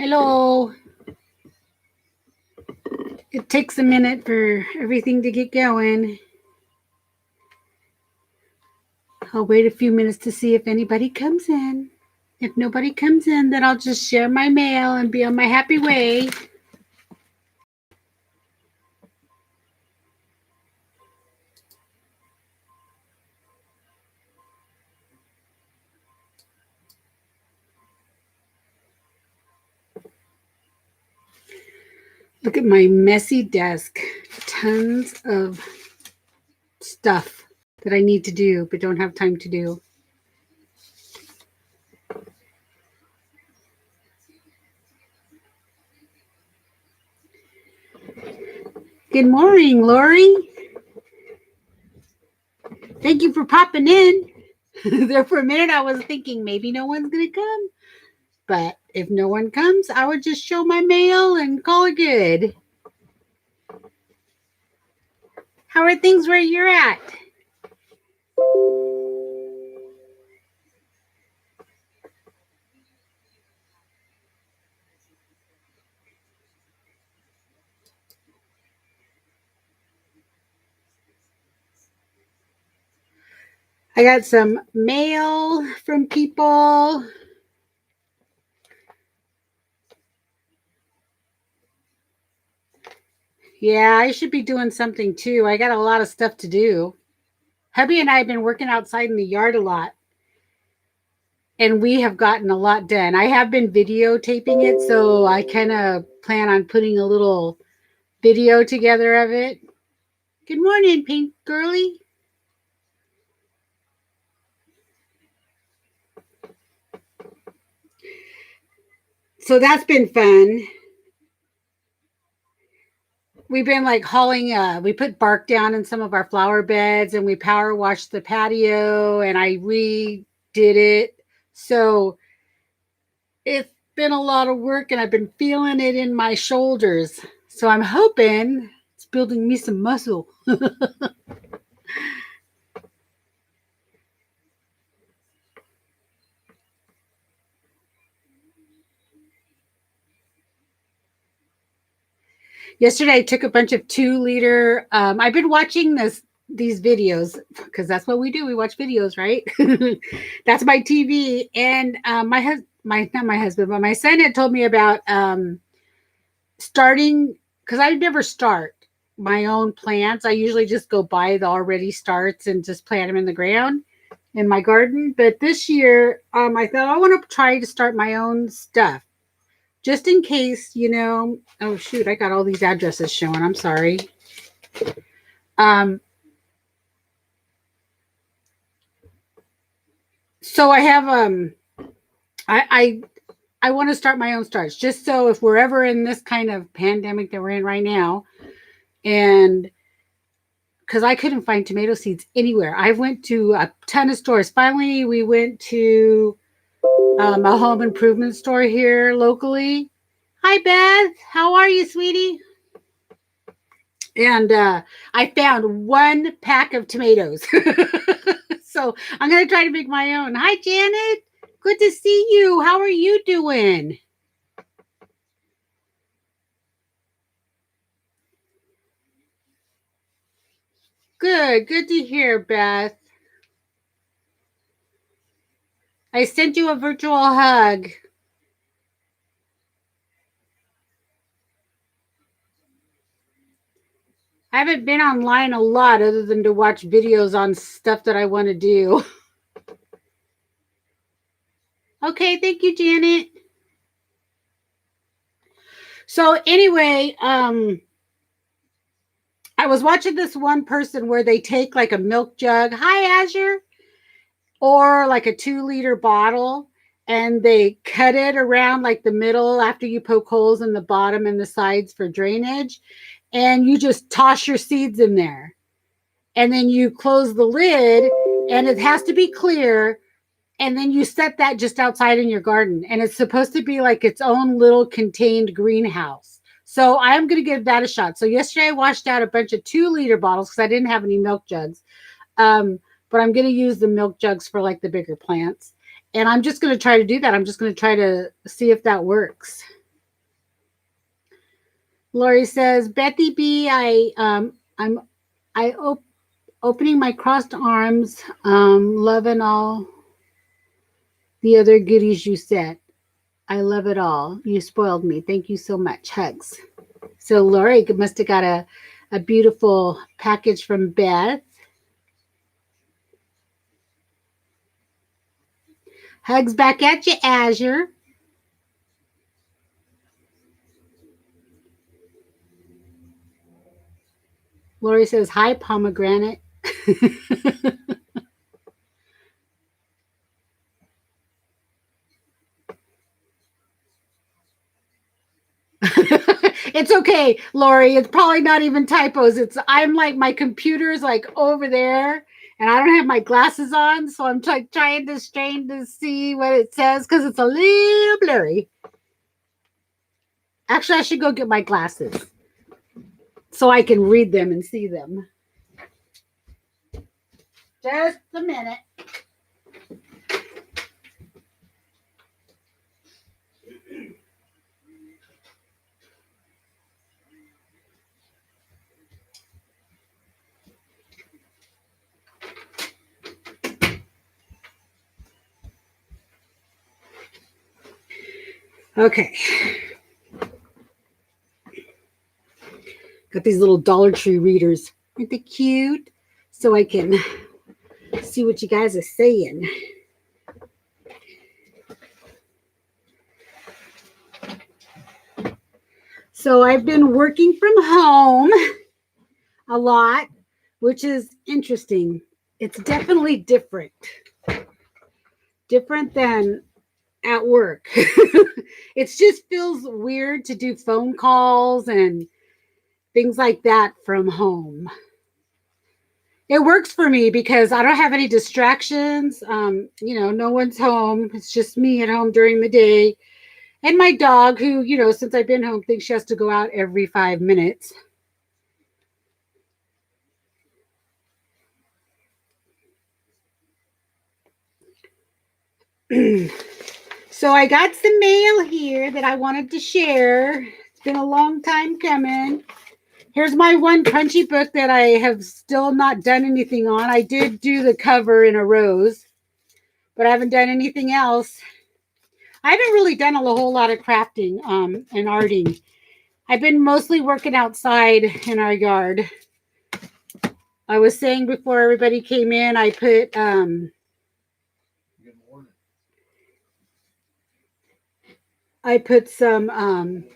Hello. It takes a minute for everything to get going. I'll wait a few minutes to see if anybody comes in. If nobody comes in, then I'll just share my mail and be on my happy way. Look at my messy desk. Tons of stuff that I need to do but don't have time to do. Good morning, Lori. Thank you for popping in. There for a minute I was thinking maybe no one's going to come. But if no one comes, I would just show my mail and call it good. How are things where you're at? I got some mail from people. Yeah, I should be doing something too. I got a lot of stuff to do. Hubby and I have been working outside in the yard a lot, and we have gotten a lot done. I have been videotaping it, so I kind of plan on putting a little video together of it. Good morning, Pink Girly. So that's been fun. We've been like hauling, we put bark down in some of our flower beds and we power washed the patio and I redid it. So it's been a lot of work and I've been feeling it in my shoulders. So I'm hoping it's building me some muscle. Yesterday I took a bunch of 2 liter. I've been watching these videos because that's what we do. We watch videos, right? That's my TV. And not my husband, but my son had told me about starting, because I never start my own plants. I usually just go buy the already starts and just plant them in the ground in my garden. But this year, I thought I want to try to start my own stuff just in case, oh shoot, I got all these addresses showing. I'm sorry. So I have I want to start my own starts just so if we're ever in this kind of pandemic that we're in right now, and because I couldn't find tomato seeds anywhere. I went to a ton of stores. Finally, we went to a home improvement store here locally. Hi, Beth. How are you, sweetie? And I found 1 pack of tomatoes. So I'm going to try to make my own. Hi, Janet. Good to see you. How are you doing? Good. Good to hear, Beth. I sent you a virtual hug. I haven't been online a lot other than to watch videos on stuff that I want to do. Okay, thank you, Janet. So anyway, I was watching this one person where they take like a milk jug, hi Azure, or like a 2 liter bottle, and they cut it around like the middle after you poke holes in the bottom and the sides for drainage, and you just toss your seeds in there. And then you close the lid, and it has to be clear. And then you set that just outside in your garden. And it's supposed to be like its own little contained greenhouse. So I'm going to give that a shot. So yesterday I washed out a bunch of 2 liter bottles because I didn't have any milk jugs. But I'm going to use the milk jugs for like the bigger plants. And I'm just going to try to do that. I'm just going to try to see if that works. Lori says, Bethy B, I'm opening my crossed arms, loving all the other goodies you said. I love it all. You spoiled me. Thank you so much. Hugs. So Lori must have got a beautiful package from Beth. Hugs back at you, Azure. Lori says, hi, pomegranate. It's okay, Lori. It's probably not even typos. I'm like, my computer's like over there and I don't have my glasses on. So I'm like trying to strain to see what it says because it's a little blurry. Actually, I should go get my glasses so I can read them and see them. Just a minute. Okay. Got these little Dollar Tree readers. Aren't they cute? So I can see what you guys are saying. So I've been working from home a lot, which is interesting. It's definitely different than at work. It just feels weird to do phone calls and things like that from home. It works for me because I don't have any distractions. No one's home. It's just me at home during the day. And my dog, who, since I've been home, thinks she has to go out every 5 minutes. So I got some mail here that I wanted to share. It's been a long time coming. Here's my one punchy book that I have still not done anything on. I did do the cover in a rose, but I haven't done anything else. I haven't really done a whole lot of crafting and arting. I've been mostly working outside in our yard. I was saying before everybody came in, I put some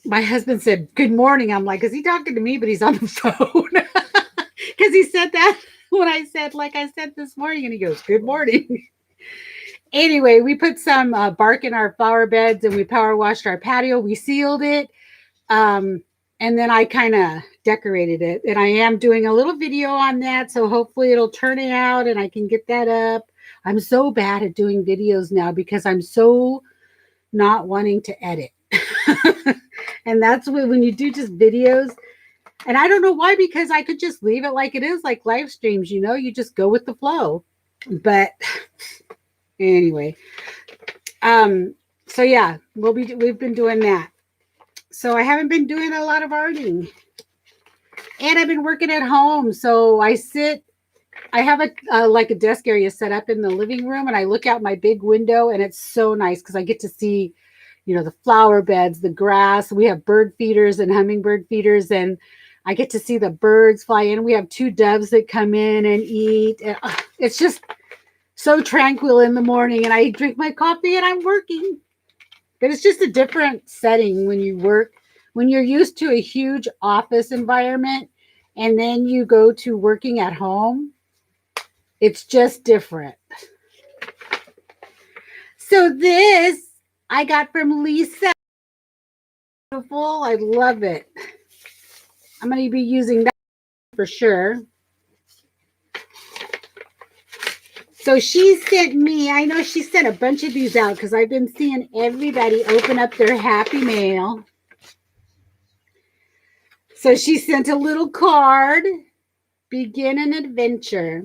my husband said good morning. I'm like, is he talking to me? But he's on the phone. Because he said that when I said, like I said this morning, and he goes, good morning. Anyway, we put some bark in our flower beds and we power washed our patio. We sealed it. And then I kind of decorated it. And I am doing a little video on that. So hopefully it'll turn out and I can get that up. I'm so bad at doing videos now because I'm so not wanting to edit. And that's when you do just videos. And I don't know why, because I could just leave it like it is, like live streams, you just go with the flow. But anyway, so yeah, we've been doing that. So I haven't been doing a lot of arting, and I've been working at home. So I have a desk area set up in the living room, and I look out my big window, and it's so nice because I get to see, the flower beds, the grass. We have bird feeders and hummingbird feeders, and I get to see the birds fly in. We have 2 doves that come in and eat. And, it's just so tranquil in the morning, and I drink my coffee and I'm working. But it's just a different setting when you work, when you're used to a huge office environment and then you go to working at home. It's just different. So this I got from Lisa. Beautiful. I love it. I'm going to be using that for sure. So she sent me, I know she sent a bunch of these out because I've been seeing everybody open up their happy mail. So she sent a little card. Begin an adventure.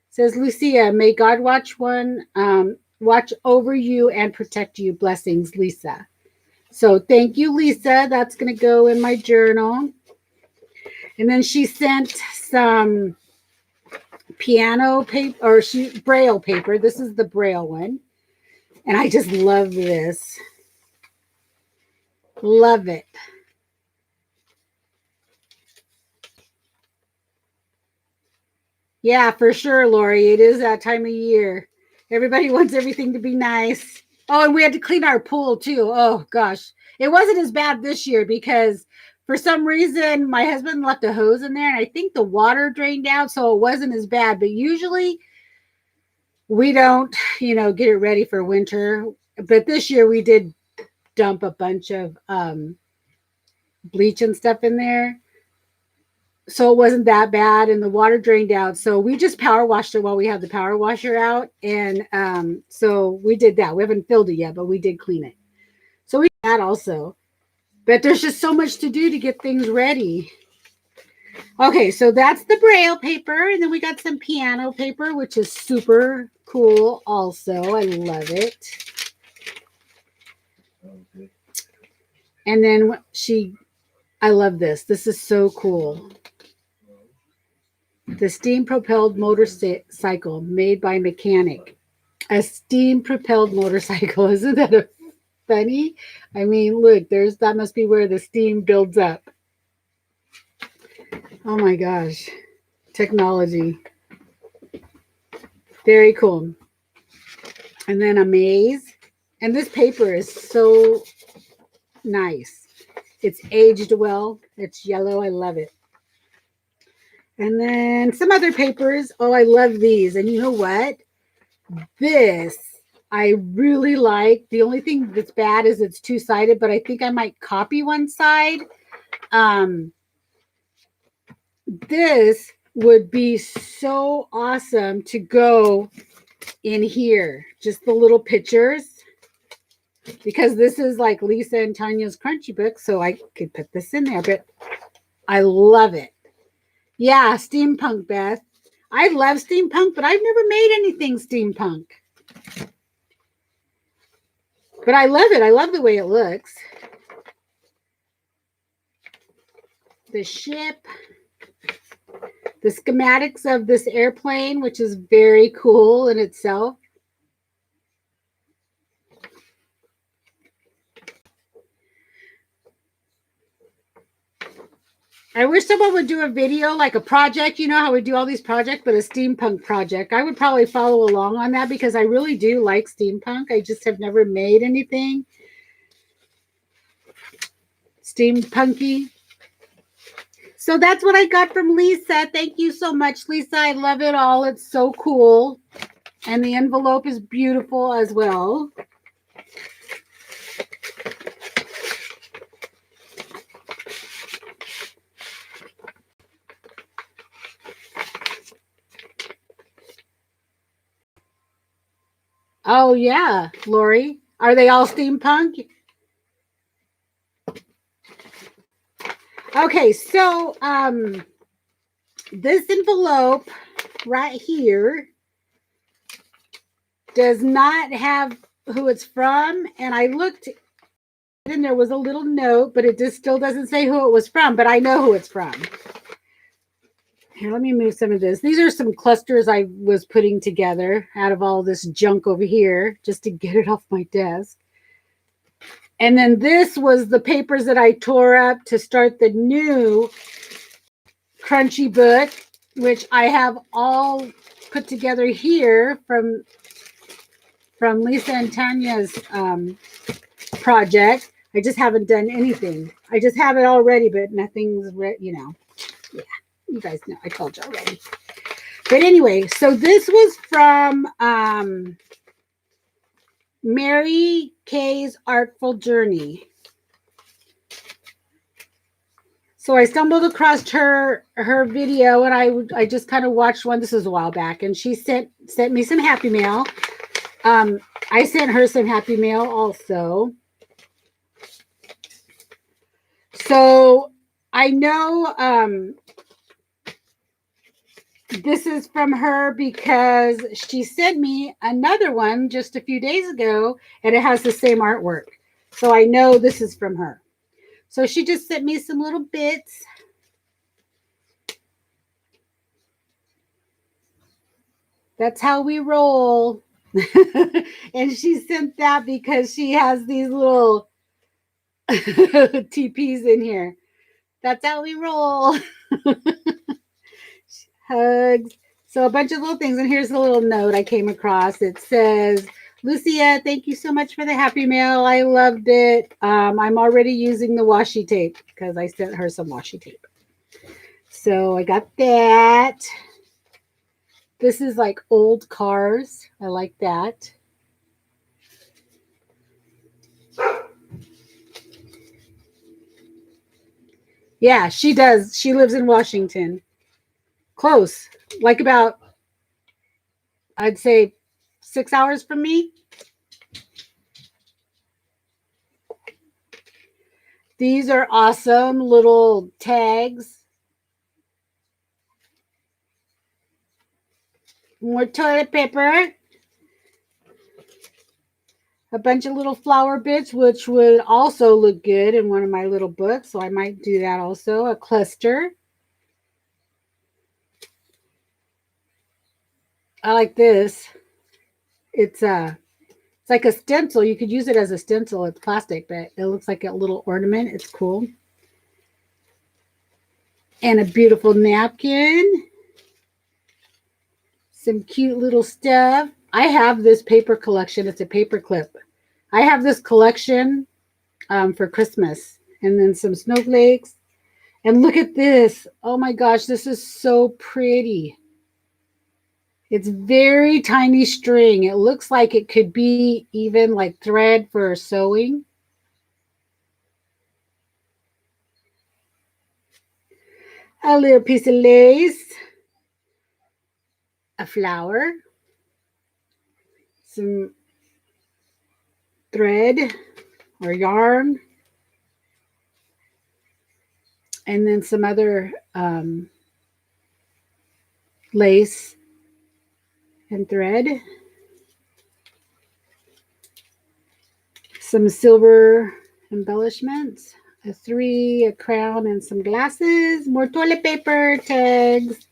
Says, Lucia, may God watch over you and protect you. Blessings, Lisa. So thank you, Lisa. That's going to go in my journal. And then she sent some piano paper or braille paper. This is the braille one. And I just love this. Love it. Yeah, for sure, Lori. It is that time of year. Everybody wants everything to be nice. Oh, and we had to clean our pool too. Oh, gosh. It wasn't as bad this year because for some reason my husband left a hose in there and I think the water drained out, so it wasn't as bad. But usually we don't, get it ready for winter. But this year we did dump a bunch of bleach and stuff in there. So it wasn't that bad and the water drained out. So we just power washed it while we had the power washer out. And so we did that. We haven't filled it yet, but we did clean it. So we did that also. But there's just so much to do to get things ready. Okay, so that's the braille paper. And then we got some piano paper, which is super cool also. I love it. And then I love this. This is so cool. The steam-propelled motorcycle made by mechanic. A steam-propelled motorcycle. Isn't that funny? I mean, look, that must be where the steam builds up. Oh my gosh. Technology. Very cool. And then a maze. And this paper is so nice. It's aged well. It's yellow. I love it. And then some other papers. Oh, I love these. And you know what? This I really like. The only thing that's bad is it's two-sided, but I think I might copy one side. This would be so awesome to go in here. Just the little pictures. Because this is like Lisa and Tanya's Crunchy book, so I could put this in there. But I love it. Yeah, steampunk, Beth. I love steampunk, but I've never made anything steampunk. But I love it. I love the way it looks. The ship. The schematics of this airplane, which is very cool in itself. I wish someone would do a video, like a project. You know how we do all these projects, but a steampunk project. I would probably follow along on that because I really do like steampunk. I just have never made anything steampunky. So that's what I got from Lisa. Thank you so much, Lisa. I love it all. It's so cool. And the envelope is beautiful as well. Oh, yeah, Lori. Are they all steampunk? Okay, so this envelope right here does not have who it's from. And I looked and there was a little note, but it just still doesn't say who it was from, but I know who it's from. Here, let me move some of this. These are some clusters I was putting together out of all this junk over here just to get it off my desk. And then this was the papers that I tore up to start the new Crunchy book, which I have all put together here from Lisa and Tanya's project. I just haven't done anything. I just have it all ready, but nothing's ready, Yeah. You guys know, I told you already. But anyway, so this was from Mary Kay's Artful Journey. So I stumbled across her video, and I just kind of watched one. This was a while back, and she sent me some Happy Mail. I sent her some Happy Mail also. So I know this is from her because she sent me another one just a few days ago, and it has the same artwork. So I know this is from her. So she just sent me some little bits. That's how we roll. And she sent that because she has these little TPs in here. That's how we roll. Hugs. So a bunch of little things. And here's a little note I came across. It says, Lucia, thank you so much for the happy mail. I loved it. I'm already using the washi tape because I sent her some washi tape. So I got that. This is like old cars. I like that. Yeah, she does. She lives in Washington. Close. Like about, I'd say 6 hours from me. These are awesome little tags. More toilet paper. A bunch of little flower bits, which would also look good in one of my little books. So I might do that also. A cluster. I like this. It's like a stencil. You could use it as a stencil. It's plastic, but it looks like a little ornament. It's cool. And a beautiful napkin. Some cute little stuff. I have this paper collection. It's a paper clip. I have this collection for Christmas. And then some snowflakes. And look at this. Oh my gosh, this is so pretty. It's very tiny string. It looks like it could be even like thread for sewing. A little piece of lace. A flower. Some thread or yarn. And then some other lace and thread. Some silver embellishments. A 3, a crown, and some glasses. More toilet paper, tags.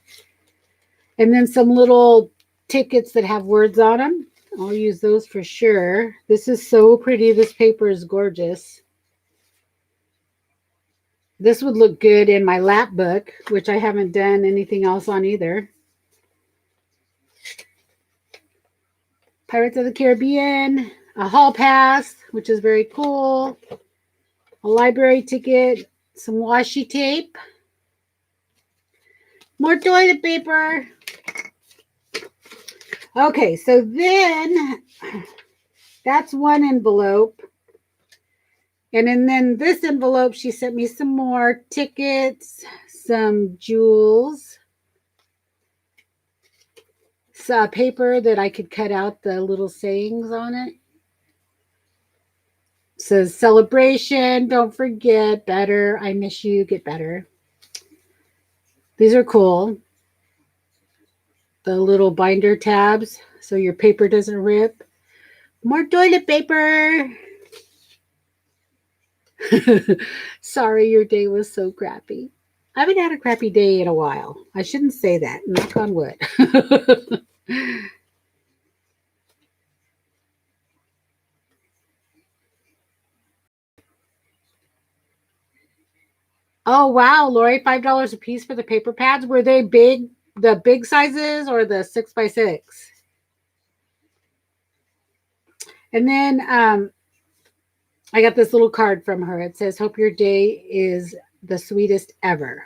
And then some little tickets that have words on them. I'll use those for sure. This is so pretty. This paper is gorgeous. This would look good in my lap book, which I haven't done anything else on either. Pirates of the Caribbean, a hall pass, which is very cool, a library ticket, some washi tape, more toilet paper. Okay, so then that's one envelope. And then this envelope, she sent me some more tickets, some jewels, some paper that I could cut out the little sayings on it. It says celebration, don't forget, better, I miss you, get better. These are cool. The little binder tabs so your paper doesn't rip. More toilet paper. Sorry your day was so crappy. I haven't had a crappy day in a while. I shouldn't say that. Knock on wood. Oh, wow, Lori, $5 a piece for the paper pads. Were they big, the big sizes or the 6x6? And then I got this little card from her. It says, hope your day is the sweetest ever.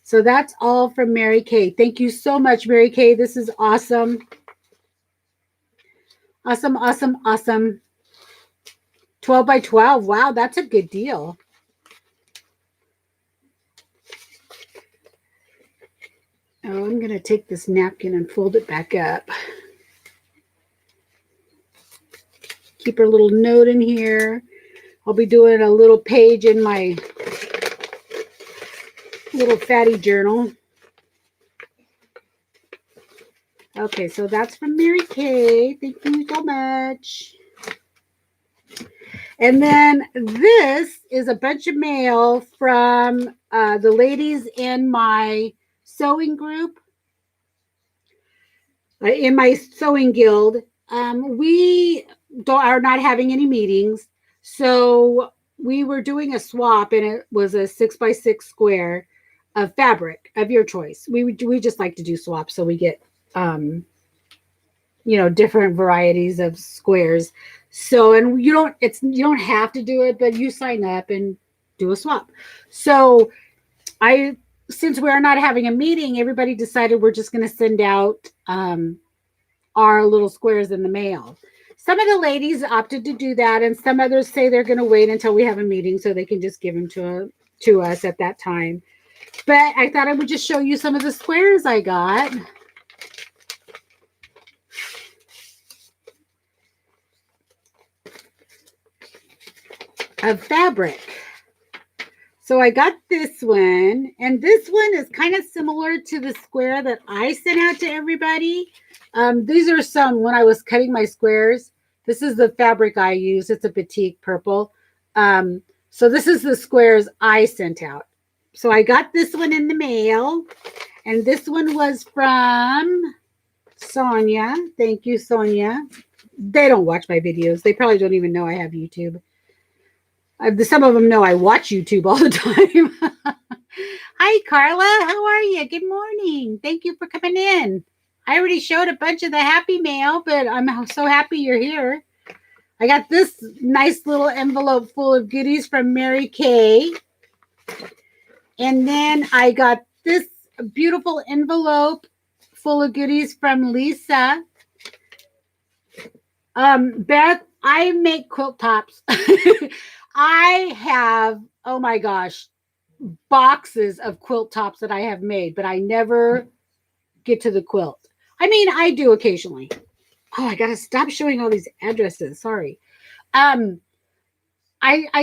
So that's all from Mary Kay. Thank you so much, Mary Kay. This is awesome. Awesome, awesome, awesome. 12 by 12. Wow, that's a good deal. Oh, I'm going to take this napkin and fold it back up. Keep her little note in here. I'll be doing a little page in my little fatty journal. Okay, so that's from Mary Kay. Thank you so much. And then this is a bunch of mail from the ladies in my sewing group, in my sewing guild. We are not having any meetings. So we were doing a swap, and it was a 6x6 square of fabric of your choice. We just like to do swaps, so we get different varieties of squares. So, and you don't have to do it, but you sign up and do a swap. So I since we're not having a meeting, everybody decided we're just going to send out our little squares in the mail. Some of the ladies opted to do that, and some others say they're going to wait until we have a meeting so they can just give them to us at that time. But I thought I would just show you some of the squares I got. Of fabric. So I got this one, and this one is kind of similar to the square that I sent out to everybody. These are some when I was cutting my squares. This is the fabric I use. It's a batik purple. So this is the squares I sent out. So I got this one in the mail, and this one was from Sonia. Thank you, Sonia. They don't watch my videos. They probably don't even know I have YouTube. Some of them know I watch YouTube all the time. Hi, Carla. How are you? Good morning. Thank you for coming in. I already showed a bunch of the happy mail, but I'm so happy you're here. I got this nice little envelope full of goodies from Mary Kay. And then I got this beautiful envelope full of goodies from Lisa. Beth, I make quilt tops. I have, oh my gosh, boxes of quilt tops that I have made, but I never get to the quilt. I mean, I do occasionally. Oh, I got to stop showing all these addresses. Sorry. I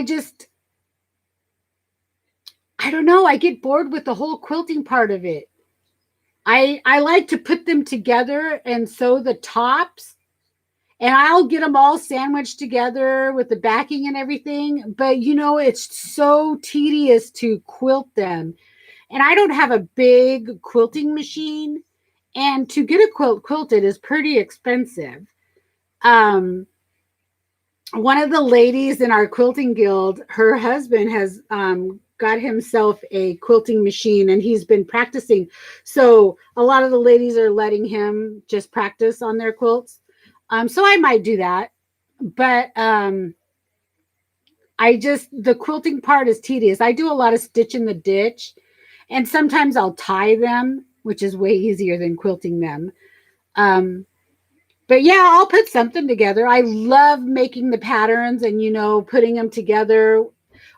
just, I don't know. I get bored with the whole quilting part of it. I like to put them together and sew the tops, and I'll get them all sandwiched together with the backing and everything. But it's so tedious to quilt them. And I don't have a big quilting machine. And to get a quilt quilted is pretty expensive. One of the ladies in our quilting guild, her husband has got himself a quilting machine, and he's been practicing. So a lot of the ladies are letting him just practice on their quilts. So I might do that. But the quilting part is tedious. I do a lot of stitch in the ditch, and sometimes I'll tie them, which is way easier than quilting them. But yeah, I'll put something together. I love making the patterns and, putting them together.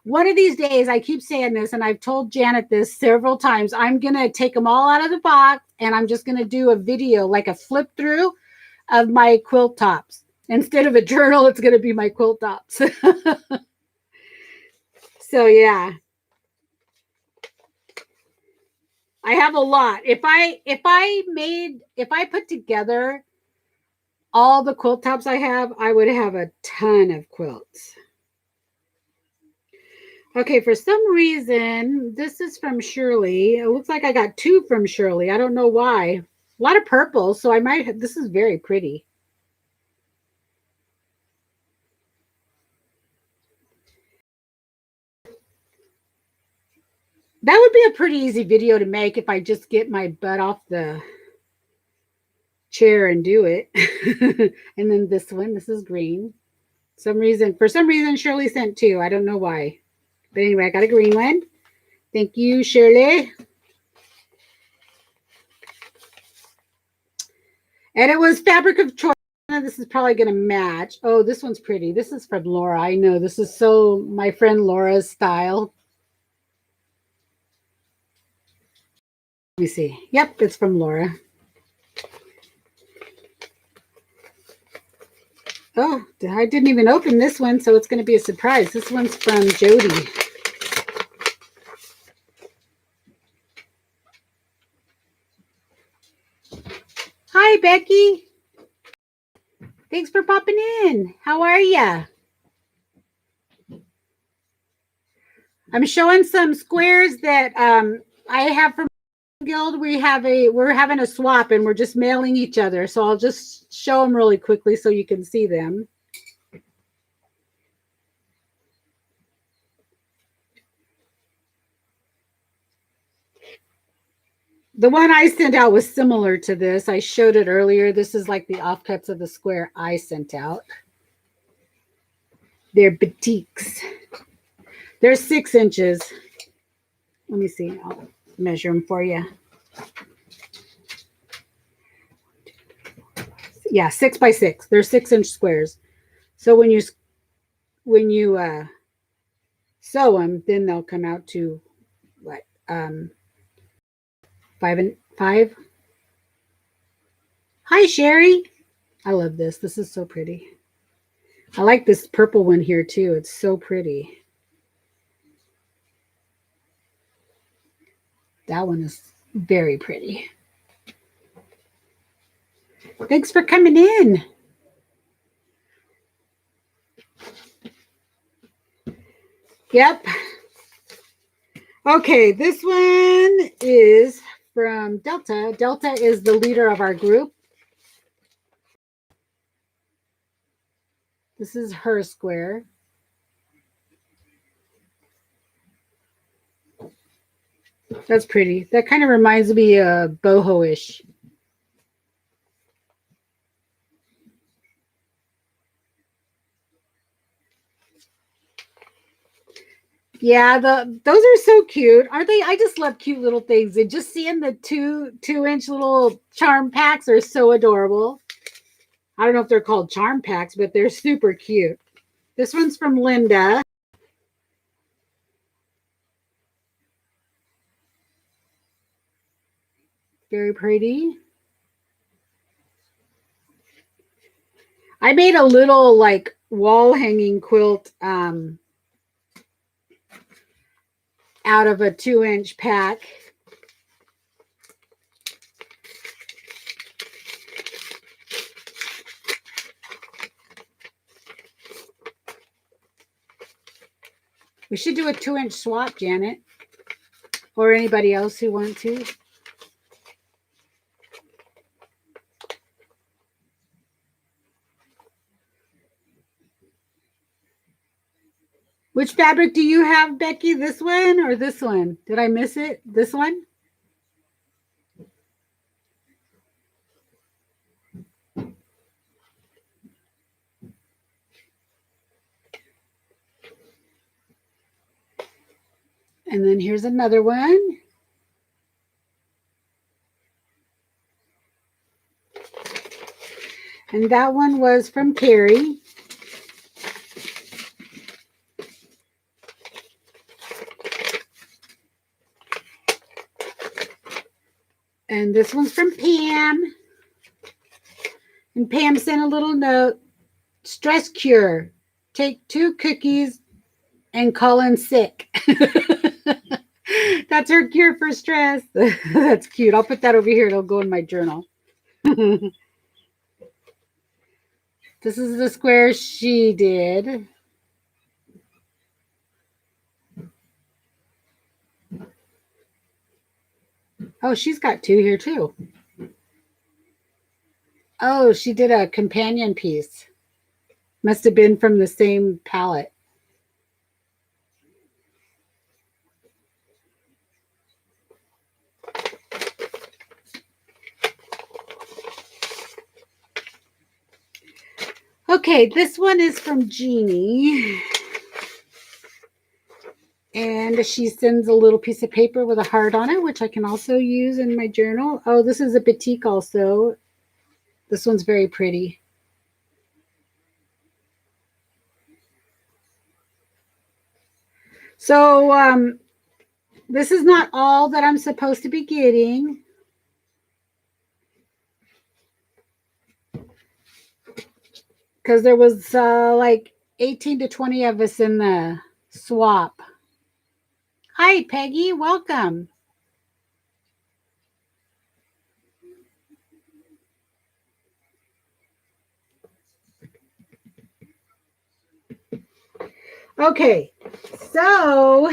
One of these days, I keep saying this, and I've told Janet this several times, I'm going to take them all out of the box, and I'm just going to do a video, like a flip through of my quilt tops. Instead of a journal, it's going to be my quilt tops. So yeah. I have a lot. If I put together all the quilt tops I have, I would have a ton of quilts. Okay, for some reason, this is from Shirley. It looks like I got two from Shirley. I don't know why. A lot of purple, so I might have, this is very pretty. That would be a pretty easy video to make if I just get my butt off the chair and do it. And then this one, this is green. For some reason, Shirley sent two. I don't know why. But anyway, I got a green one. Thank you, Shirley. And it was fabric of choice. This is probably going to match. Oh, this one's pretty. This is from Laura. I know this is so my friend Laura's style. Let me see. Yep, it's from Laura. Oh, I didn't even open this one, so it's going to be a surprise. This one's from Jody. Hi, Becky. Thanks for popping in. How are ya? I'm showing some squares that I have from Guild. We're having a swap and we're just mailing each other. So I'll just show them really quickly so you can see them. The one I sent out was similar to this. I showed it earlier. This is like the offcuts of the square I sent out. They're batiks. They're 6 inches. Let me see. I'll measure them for you. Yeah, 6 by 6. They're 6-inch squares. So when you sew them, then they'll come out to what 5 and 5. Hi, Sherry. I love this. This is so pretty. I like this purple one here too. It's so pretty. That one is very pretty. Thanks for coming in. Yep. Okay, this one is from Delta. Delta is the leader of our group. This is her square. That's pretty. That kind of reminds me of boho-ish. Yeah, those are so cute, aren't they? I just love cute little things, and just seeing the two-inch little charm packs are so adorable. I don't know if they're called charm packs, but they're super cute. This one's from Linda. Very pretty. I made a little like wall hanging quilt out of a 2-inch pack. We should do a 2-inch swap, Janet, or anybody else who wants to. Which fabric do you have, Becky? This one or this one? Did I miss it? This one? And then here's another one. And that one was from Carrie. And this one's from Pam. And Pam sent a little note. Stress cure. Take 2 cookies and call in sick. That's her cure for stress. That's cute. I'll put that over here. It'll go in my journal. This is the square she did. Oh, she's got 2 here too. Oh, she did a companion piece. Must have been from the same palette. Okay, this one is from Jeannie. And she sends a little piece of paper with a heart on it, which I can also use in my journal. Oh, this is a batik also. This one's very pretty. So this is not all that I'm supposed to be getting. Because there was like 18 to 20 of us in the swap. Hi, Peggy. Welcome. Okay, so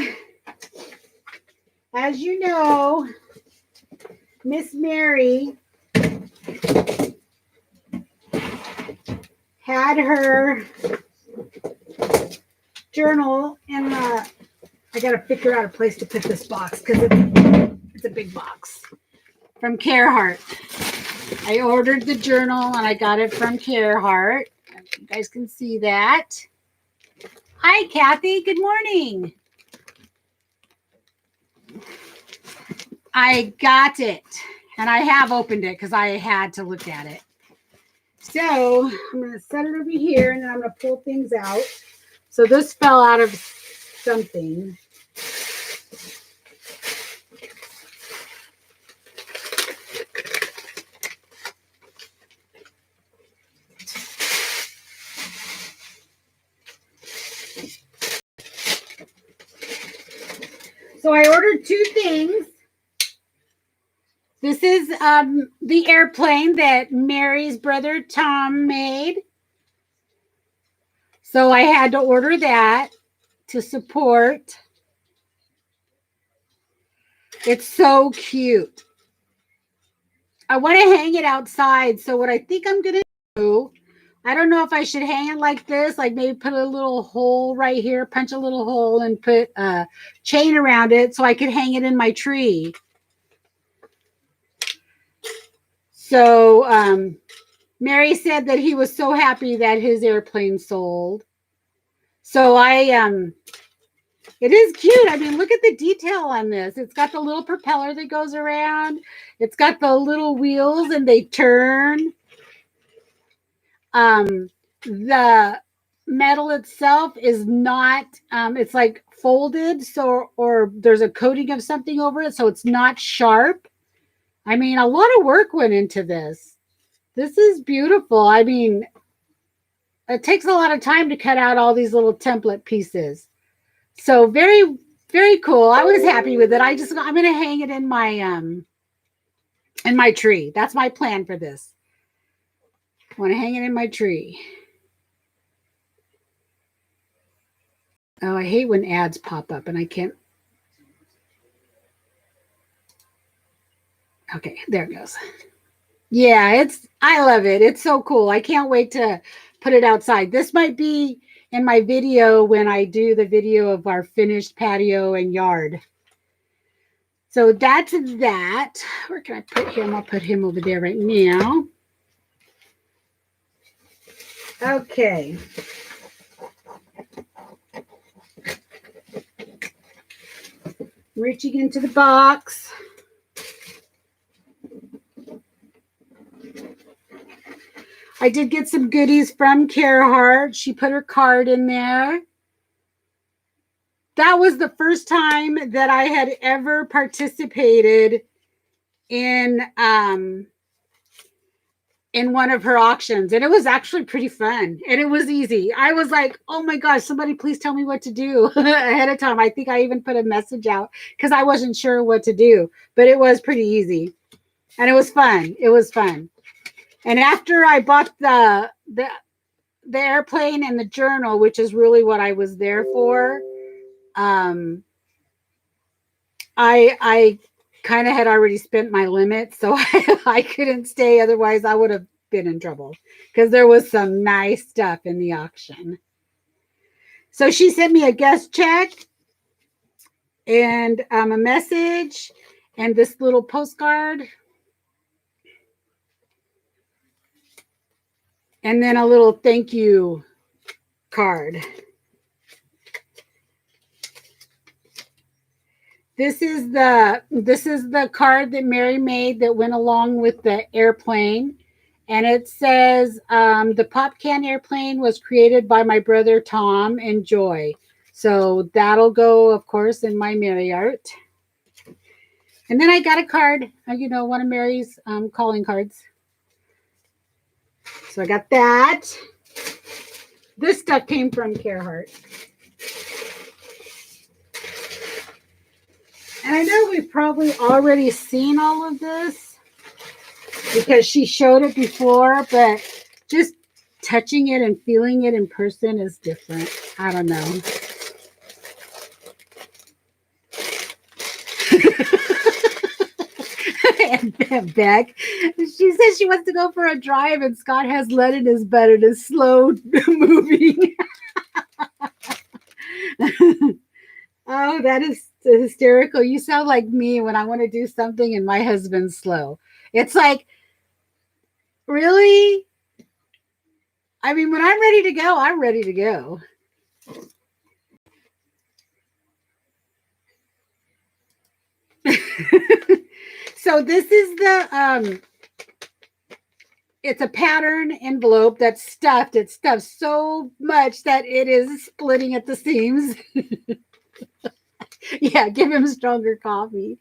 As you know, Miss Mary had her journal in the, I got to figure out a place to put this box because it's a big box, from Carhartt. I ordered the journal and I got it from Carhartt. You guys can see that. Hi, Kathy. Good morning. I got it, and I have opened it because I had to look at it. So I'm going to set it over here, and then I'm going to pull things out. So this fell out of something. So I ordered two things. This is the airplane that Mary's brother Tom made. So I had to order that to support. It's so cute. I want to hang it outside. So what I think I'm going to do, I don't know if I should hang it like this, like maybe put a little hole right here, punch a little hole and put a chain around it so I could hang it in my tree. So Mary said that he was so happy that his airplane sold. So it is cute. I mean, look at the detail on this. It's got the little propeller that goes around. It's got the little wheels and they turn. The metal itself is not, it's like folded. So, or there's a coating of something over it. So it's not sharp. I mean, a lot of work went into this. This is beautiful. I mean, it takes a lot of time to cut out all these little template pieces. So very, very cool. I was happy with it. I'm going to hang it in my tree. That's my plan for this. I want to hang it in my tree. Oh, I hate when ads pop up and I can't. Okay, there it goes. Yeah, I love it. It's so cool. I can't wait to put it outside. This might be in my video when I do the video of our finished patio and yard. So that's that. Where can I put him? I'll put him over there right now. Okay. Reaching into the box. I did get some goodies from Carhartt. She put her card in there. That was the first time that I had ever participated in one of her auctions, and it was actually pretty fun, and it was easy. I was like, oh my gosh, somebody please tell me what to do ahead of time. I think I even put a message out because I wasn't sure what to do, but it was pretty easy, and it was fun. It was fun. And after I bought the airplane and the journal, which is really what I was there for, I kind of had already spent my limit, so I couldn't stay. Otherwise, I would have been in trouble because there was some nice stuff in the auction. So she sent me a guest check and a message and this little postcard. And then a little thank you card. This is the card that Mary made that went along with the airplane. And it says, the pop can airplane was created by my brother Tom. Enjoy. So that'll go, of course, in my Mary art. And then I got a card, one of Mary's calling cards. So I got that. This stuff came from Carhartt. And I know we've probably already seen all of this because she showed it before, but just touching it and feeling it in person is different. I don't know. And Beck, she says she wants to go for a drive, and Scott has lead in his butt and is slow moving. Oh, that is hysterical. You sound like me when I want to do something and my husband's slow. It's like, really? I mean, when I'm ready to go, I'm ready to go. So this is the it's a pattern envelope that's stuffed. It's stuffed so much that it is splitting at the seams. Yeah, give him stronger coffee.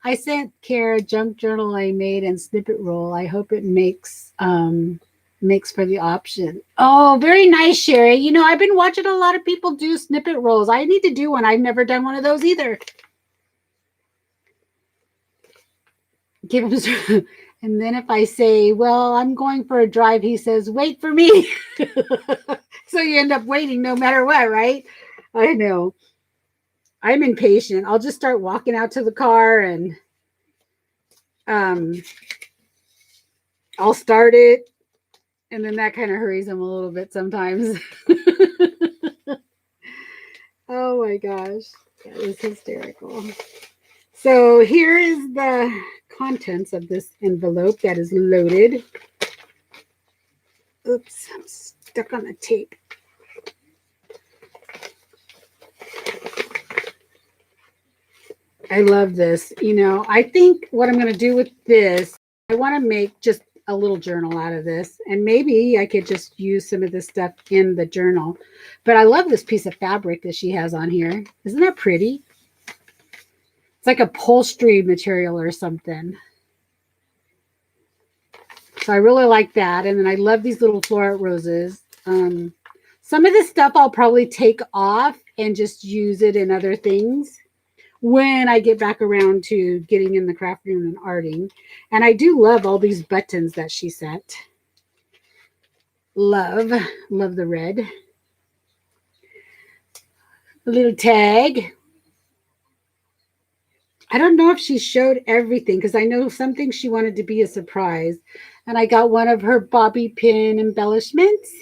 I sent Kara junk journal I made and snippet roll. I hope it makes for the option. Oh, very nice, Sherry. You know, I've been watching a lot of people do snippet rolls. I need to do one. I've never done one of those either. Give him and then if I say, well, I'm going for a drive, he says, wait for me. So you end up waiting no matter what, right? I know. I'm impatient. I'll just start walking out to the car and I'll start it. And then that kind of hurries him a little bit sometimes. Oh my gosh. That is hysterical. So here is the contents of this envelope that is loaded. Oops, I'm stuck on the tape. I love this. You know, I think what I'm going to do with this, I want to make just a little journal out of this. And maybe I could just use some of this stuff in the journal. But I love this piece of fabric that she has on here. Isn't that pretty? It's like upholstery material or something. So I really like that. And then I love these little floral roses. Some of this stuff I'll probably take off and just use it in other things when I get back around to getting in the craft room and arting. And I do love all these buttons that she sent. Love the red. A little tag. I don't know if she showed everything because I know some things she wanted to be a surprise. And I got one of her bobby pin embellishments.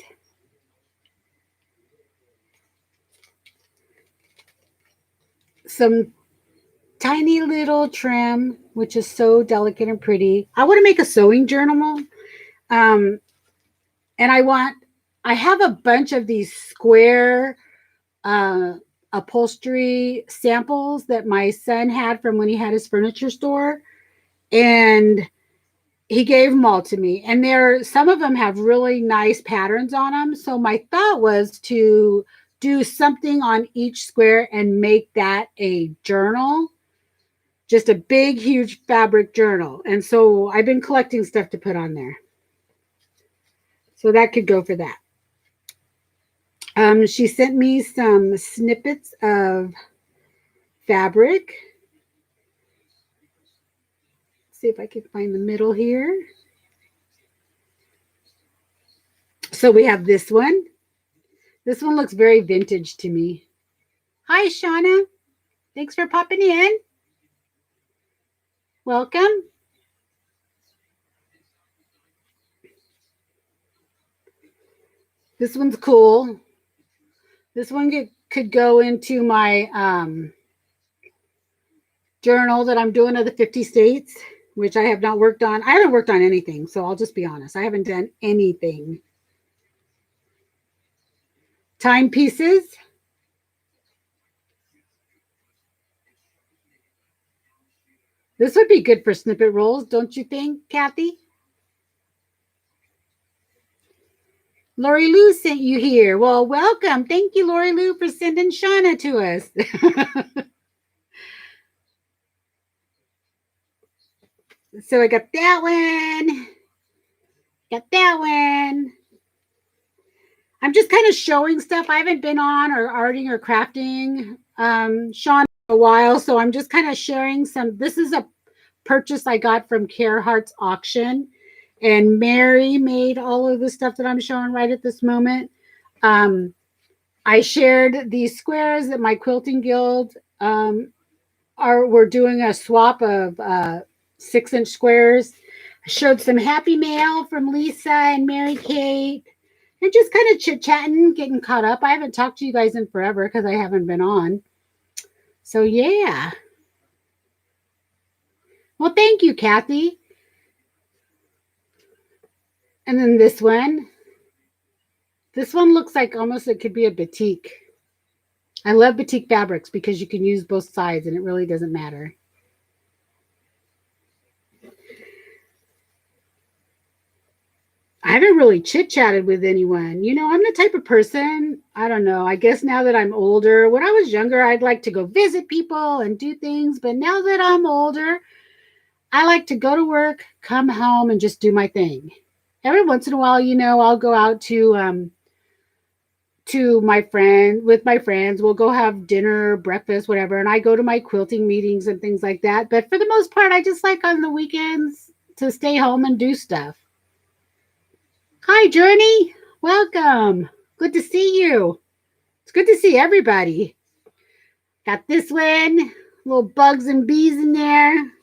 Some tiny little trim, which is so delicate and pretty. I want to make a sewing journal. And I have a bunch of these square upholstery samples that my son had from when he had his furniture store. And he gave them all to me. And some of them have really nice patterns on them. So my thought was to do something on each square and make that a journal. Just a big, huge fabric journal. And so I've been collecting stuff to put on there. So that could go for that. She sent me some snippets of fabric. Let's see if I can find the middle here. So we have this one. This one looks very vintage to me. Hi, Shauna. Thanks for popping in. Welcome. This one's cool. This one could go into my journal that I'm doing of the 50 states, which I have not worked on. I haven't worked on anything, so I'll just be honest. I haven't done anything. Timepieces. This would be good for snippet rolls, don't you think, Kathy? Lori Lou sent you here. Well, welcome. Thank you, Lori Lou, for sending Shauna to us. So I got that one. Got that one. I'm just kind of showing stuff I haven't been on or arting or crafting Shauna a while. So I'm just kind of sharing some. This is a purchase I got from Carehart's auction. And Mary made all of the stuff that I'm showing right at this moment. I shared these squares that my quilting guild we're doing a swap of 6-inch squares. I showed some happy mail from Lisa and Mary Kate, and just kind of chit chatting, getting caught up. I haven't talked to you guys in forever because I haven't been on. So yeah. Well, thank you, Kathy. And then this one. This one looks like almost it could be a batik. I love batik fabrics because you can use both sides and it really doesn't matter. I haven't really chit-chatted with anyone. You know, I'm the type of person, I don't know, I guess now that I'm older, when I was younger, I'd like to go visit people and do things. But now that I'm older, I like to go to work, come home, and just do my thing. Every once in a while, you know, I'll go out to my friend with my friends. We'll go have dinner, breakfast, whatever. And I go to my quilting meetings and things like that. But for the most part, I just like on the weekends to stay home and do stuff. Hi, Journey. Welcome. Good to see you. It's good to see everybody. Got this one, little bugs and bees in there.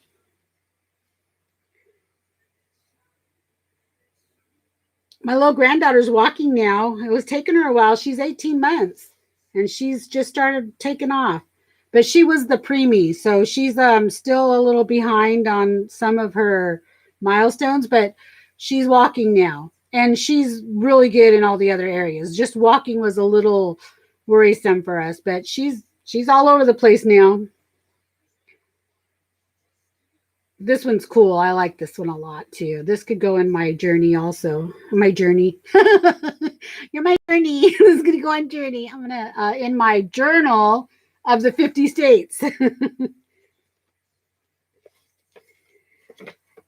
My little granddaughter's walking now. It was taking her a while. She's 18 months and she's just started taking off. But she was the preemie, so she's still a little behind on some of her milestones, but she's walking now. And she's really good in all the other areas. Just walking was a little worrisome for us, but she's all over the place now. This one's cool. I like this one a lot too. This could go in my journey also. My journey. You're my journey. This is gonna go on journey. I'm gonna in my journal of the 50 states.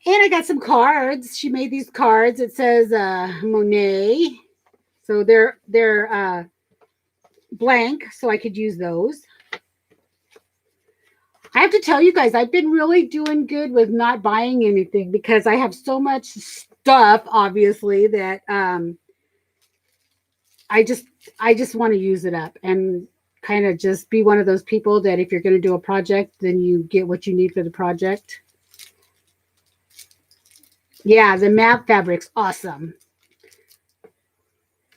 And I got some cards. She made these cards. It says Monet. So they're blank, so I could use those. I have to tell you guys, I've been really doing good with not buying anything because I have so much stuff, obviously, that I just want to use it up and kind of just be one of those people that if you're going to do a project, then you get what you need for the project. Yeah, the map fabric's awesome.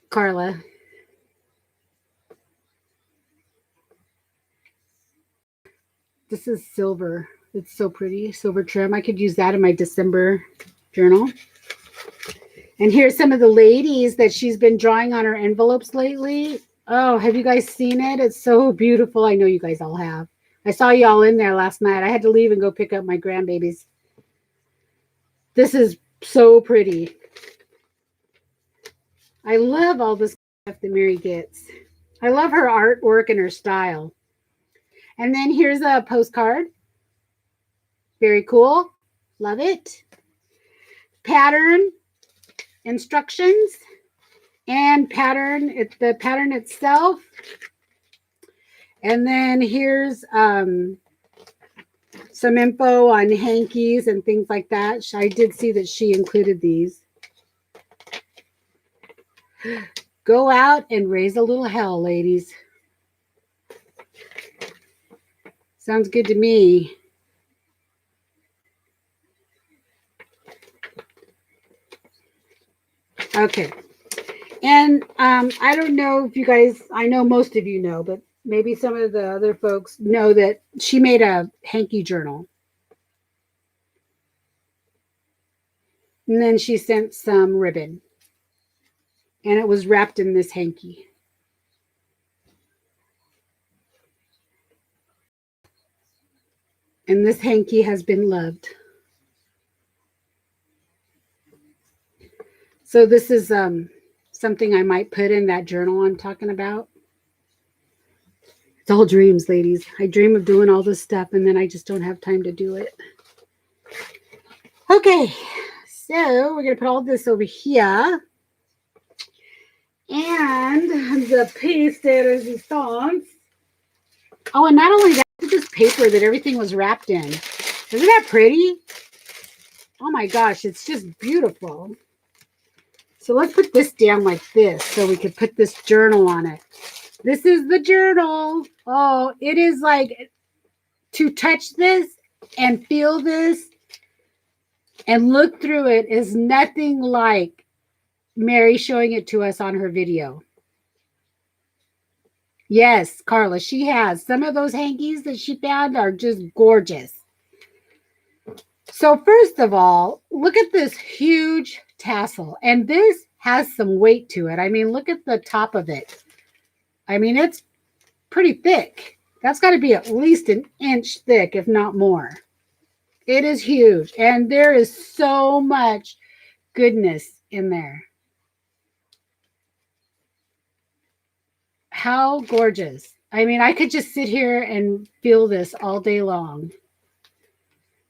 Carla. This is silver. It's so pretty. Silver trim. I could use that in my December journal. And here's some of the ladies that she's been drawing on her envelopes lately. Oh, have you guys seen it? It's so beautiful. I know you guys all have. I saw y'all in there last night. I had to leave and go pick up my grandbabies. This is so pretty. I love all this stuff that Mary gets. I love her artwork and her style. And then here's a postcard. Very cool. Love it. Pattern instructions and the pattern itself. And then here's some info on hankies and things like that. I did see that she included these. Go out and raise a little hell, ladies. Sounds good to me. Okay. And I don't know if you guys, I know most of you know, but maybe some of the other folks know that she made a hanky journal. And then she sent some ribbon. And it was wrapped in this hanky. And this hanky has been loved. So this is something I might put in that journal I'm talking about. It's all dreams, ladies. I dream of doing all this stuff and then I just don't have time to do it. Okay, so we're going to put all this over here. And the piece de resistance. Oh, and not only that, this paper that everything was wrapped in. Isn't that pretty? Oh my gosh, it's just beautiful. So let's put this down like this so we could put this journal on it. This is the journal. Oh, it is like to touch this and feel this and look through it is nothing like Mary showing it to us on her video. Yes, Carla, she has. Some of those hankies that she found are just gorgeous. So first of all, look at this huge tassel. And this has some weight to it. I mean, look at the top of it. I mean, it's pretty thick. That's got to be at least an inch thick, if not more. It is huge. And there is so much goodness in there. How gorgeous. I mean, I could just sit here and feel this all day long.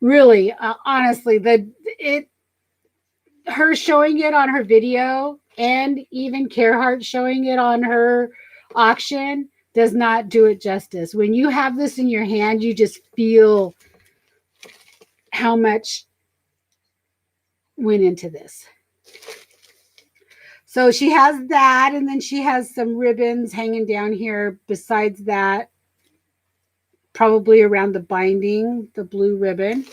Really, honestly, her showing it on her video and even Carhartt showing it on her auction does not do it justice. When you have this in your hand, you just feel how much went into this. So she has that, and then she has some ribbons hanging down here besides that, probably around the binding, the blue ribbon.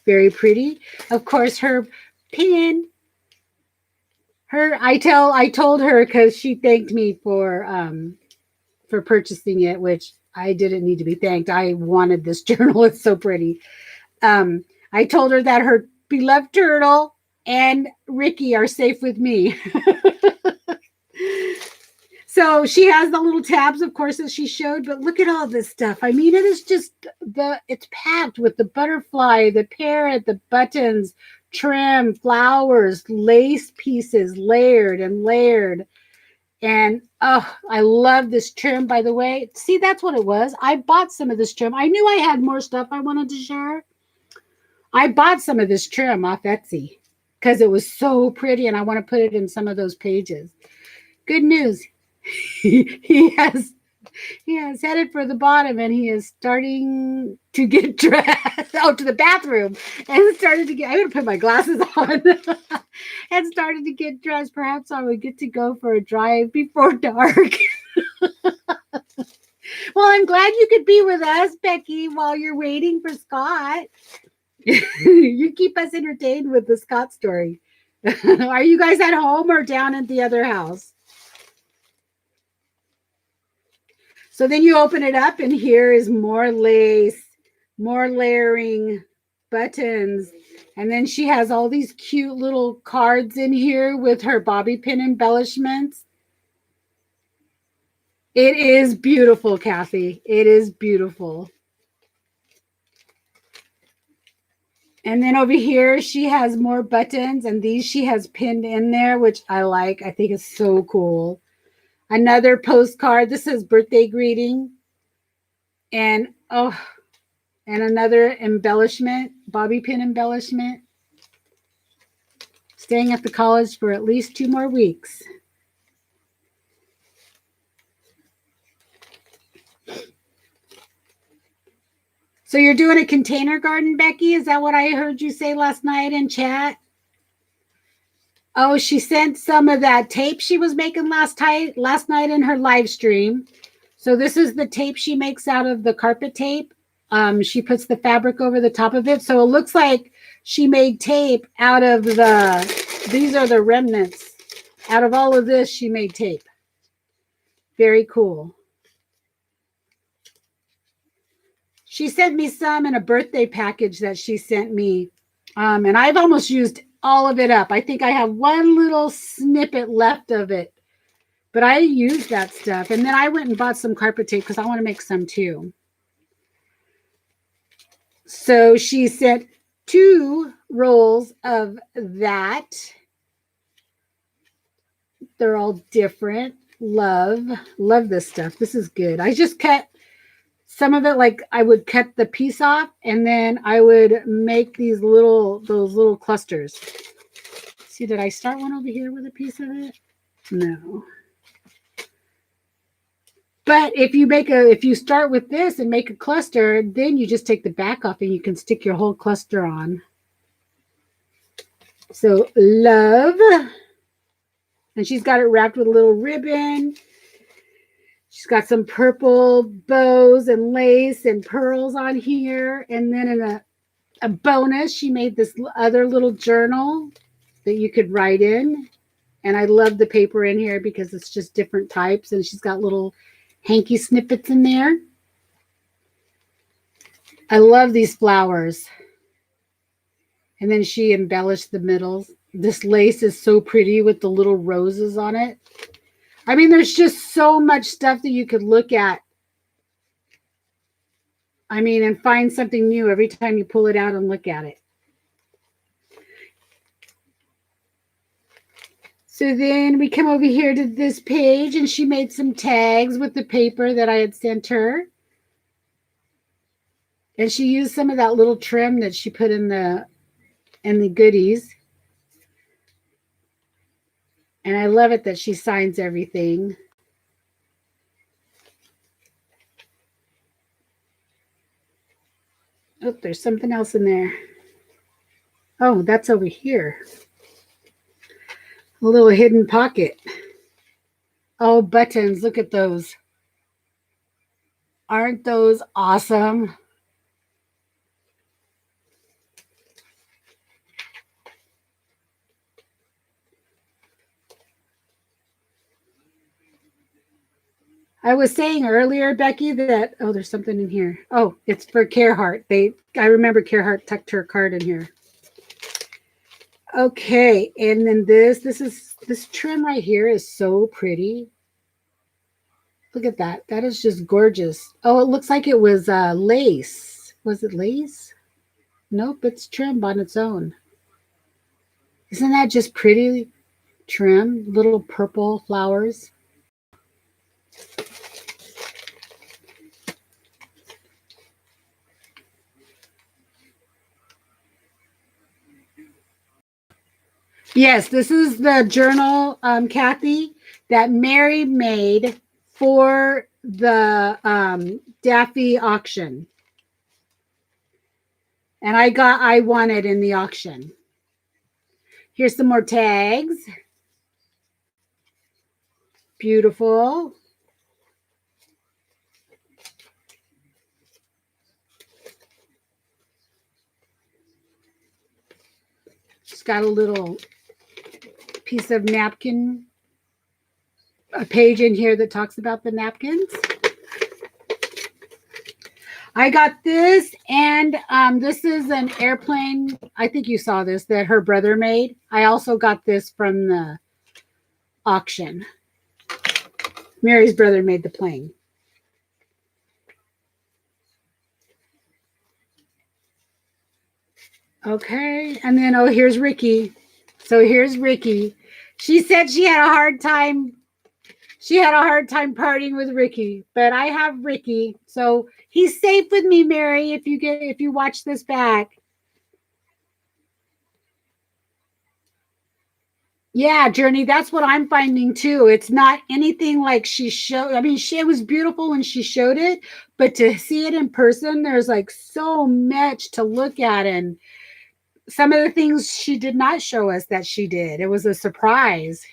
Very pretty. Of course, her pin. I told her because she thanked me for purchasing it, which I didn't need to be thanked. I wanted this journal. It's so pretty. I told her that her beloved turtle and Ricky are safe with me. So she has the little tabs, of course, that she showed, but look at all this stuff. I mean, it is just it's packed with the butterfly, the parrot, the buttons, trim, flowers, lace pieces, layered and layered. And oh, I love this trim, by the way. See, that's what it was. I bought some of this trim. I knew I had more stuff I wanted to share. I bought some of this trim off Etsy because it was so pretty, and I want to put it in some of those pages. Good news. he has headed for the bottom, and he is starting to get dressed out to the bathroom and started to get, I'm going to put my glasses on and started to get dressed. Perhaps I would get to go for a drive before dark. Well, I'm glad you could be with us, Becky, while you're waiting for Scott. You keep us entertained with the Scott story. Are you guys at home or down at the other house? So then you open it up, and here is more lace, more layering, buttons. And then she has all these cute little cards in here with her bobby pin embellishments. It is beautiful, Kathy. It is beautiful. And then over here, she has more buttons, and these she has pinned in there, which I like. I think it's so cool. Another postcard. This is birthday greeting. And and another embellishment, bobby pin embellishment. Staying at the college for at least 2 more weeks. So you're doing a container garden, Becky? Is that what I heard you say last night in chat? Oh, she sent some of that tape she was making last night in her live stream. So this is the tape she makes out of the carpet tape. She puts the fabric over the top of it. So it looks like she made tape out of these are the remnants. Out of all of this, she made tape. Very cool. She sent me some in a birthday package that she sent me. And I've almost used all of it up. I think I have one little snippet left of it. But I used that stuff. And then I went and bought some carpet tape because I want to make some too. So she sent 2 rolls of that. They're all different. Love this stuff. This is good. I just cut some of it, like I would cut the piece off, and then I would make those little clusters. See, did I start one over here with a piece of it? No. But if you start with this and make a cluster, then you just take the back off and you can stick your whole cluster on. So love. And she's got it wrapped with a little ribbon. She's got some purple bows and lace and pearls on here. And then in a bonus, she made this other little journal that you could write in. And I love the paper in here because it's just different types. And she's got little hanky snippets in there. I love these flowers. And then she embellished the middles. This lace is so pretty with the little roses on it. I mean, there's just so much stuff that you could look at. I mean, and find something new every time you pull it out and look at it. So then we come over here to this page, and she made some tags with the paper that I had sent her. And she used some of that little trim that she put in the goodies. And I love it that she signs everything. Oh, there's something else in there. Oh, that's over here. A little hidden pocket. Oh, buttons. Look at those. Aren't those awesome? I was saying earlier, Becky, that, oh, there's something in here. Oh, it's for Carhartt. I remember Carhartt tucked her card in here. Okay, and then this trim right here is so pretty. Look at that. That is just gorgeous. Oh, it looks like it was lace. Was it lace? Nope, it's trim on its own. Isn't that just pretty trim? Little purple flowers. Yes, this is the journal, Kathy, that Mary made for the Daffy auction. And I won it in the auction. Here's some more tags. Beautiful. She's got a little piece of napkin, a page in here that talks about the napkins. I got this, and this is an airplane. I think you saw this, that her brother made. I also got this from the auction. Mary's brother made the plane. Okay, and then, oh, here's Ricky. So here's Ricky. She said she had a hard time. She had a hard time partying with Ricky, but I have Ricky, so he's safe with me, Mary. If you watch this back. Yeah, Journey, that's what I'm finding too. It's not anything like she showed. I mean, it was beautiful when she showed it, but to see it in person, there's like so much to look at. And some of the things she did not show us that she did. It was a surprise.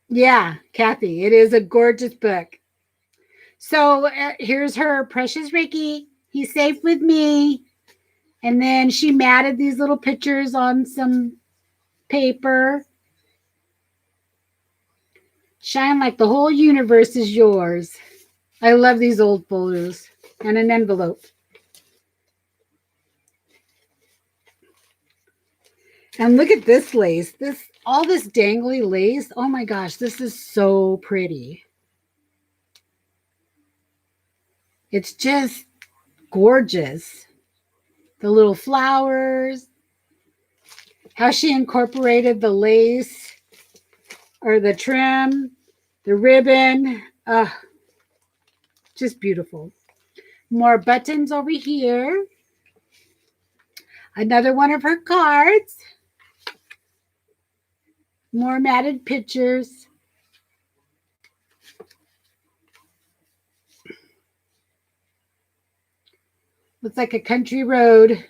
Yeah, Kathy, it is a gorgeous book. So here's her precious Ricky. He's safe with me. And then she matted these little pictures on some paper. Shine like the whole universe is yours. I love these old folders and an envelope. And look at this lace. All this dangly lace. Oh my gosh, this is so pretty. It's just gorgeous. The little flowers. How she incorporated the lace or the trim, the ribbon. Just beautiful. More buttons over here. Another one of her cards. More matted pictures. Looks like a country road.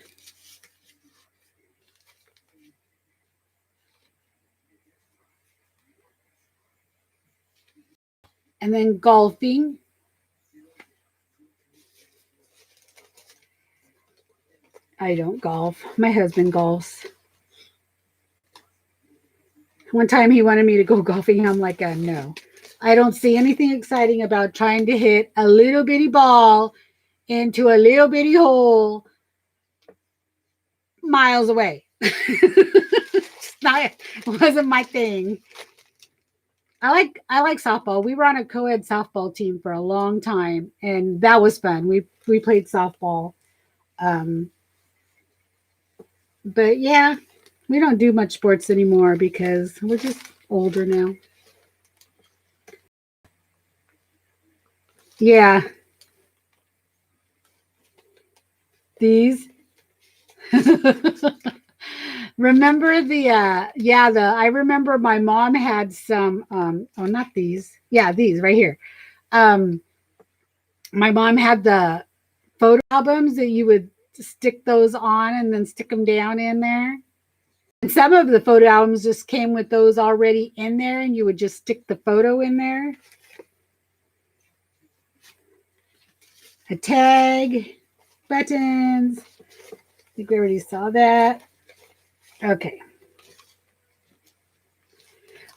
And then golfing. I don't golf. My husband golfs. One time he wanted me to go golfing. I'm like, no. I don't see anything exciting about trying to hit a little bitty ball into a little bitty hole miles away. It wasn't my thing. I like softball. We were on a co-ed softball team for a long time, and that was fun. We played softball. But yeah, we don't do much sports anymore because we're just older now. Yeah. These. Remember the I remember my mom had some not these. Yeah, these right here. My mom had the photo albums that you would stick those on and then stick them down in there. And some of the photo albums just came with those already in there, and you would just stick the photo in there. A tag, buttons. I think we already saw that. Okay.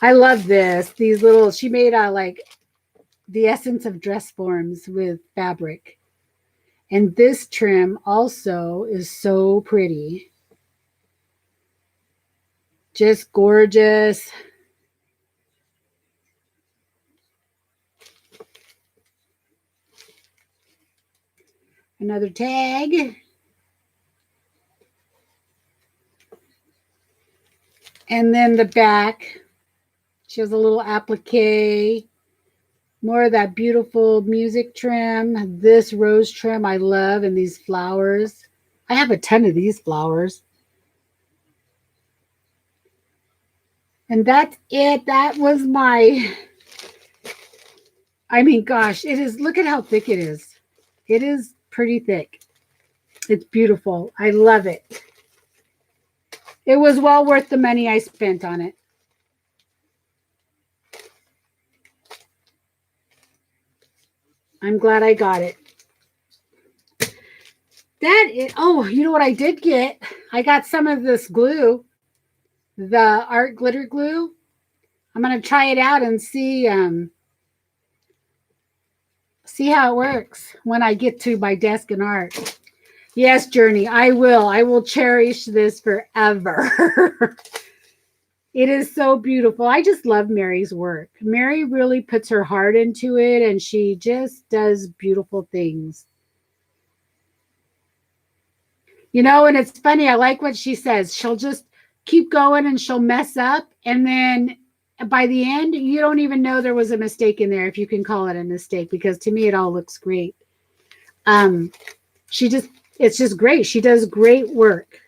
I love this. These little, she made like the essence of dress forms with fabric. And this trim also is so pretty. Just gorgeous. Another tag. And then the back. She has a little applique. More of that beautiful music trim. This rose trim I love, and these flowers. I have a ton of these flowers. And that's it. That was my, I mean, gosh, it is, look at how thick it is. It is pretty thick. It's beautiful. I love it. It was well worth the money I spent on it. I'm glad I got it. That is, oh, you know what I did get? I got some of this glue, the art glitter glue. I'm going to try it out and see how it works when I get to my desk and art. Yes, Journey, I will. I will cherish this forever. It is so beautiful. I just love Mary's work. Mary really puts her heart into it, and she just does beautiful things. You know, and it's funny. I like what she says. She'll just keep going and she'll mess up. And then by the end, you don't even know there was a mistake in there, if you can call it a mistake, because to me, it all looks great. It's just great. She does great work.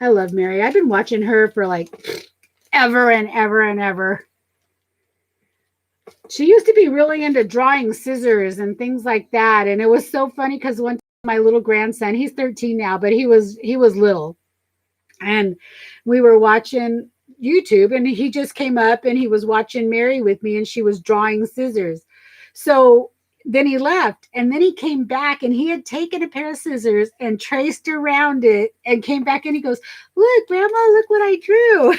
I love Mary. I've been watching her for like ever and ever and ever. She used to be really into drawing scissors and things like that. And it was so funny because one time my little grandson, he's 13 now, but he was little. And we were watching YouTube, and he just came up and he was watching Mary with me, and she was drawing scissors. So then he left, and then he came back, and he had taken a pair of scissors and traced around it and came back, and he goes, "Look, Grandma, look what I drew."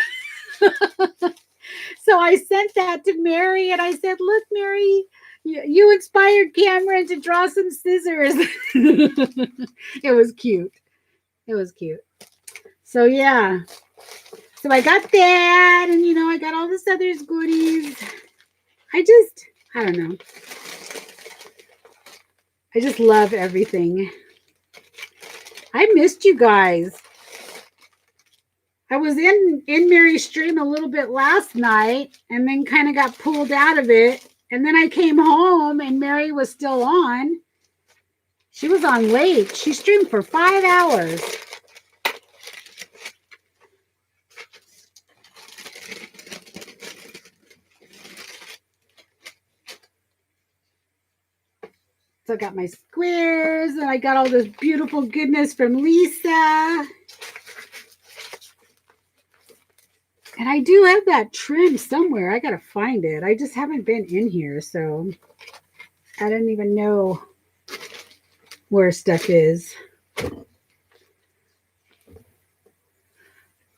So I sent that to Mary, and I said, "Look, Mary, you inspired Cameron to draw some scissors." It was cute. It was cute. So yeah. So I got that, and you know, I got all this other goodies. I don't know. I just love everything. I missed you guys. I was in Mary's stream a little bit last night, and then kind of got pulled out of it. And then I came home, and Mary was still on. She was on late. She streamed for 5 hours. So I got my squares, and I got all this beautiful goodness from Lisa. And I do have that trim somewhere. I got to find it. I just haven't been in here, so I don't even know where stuff is.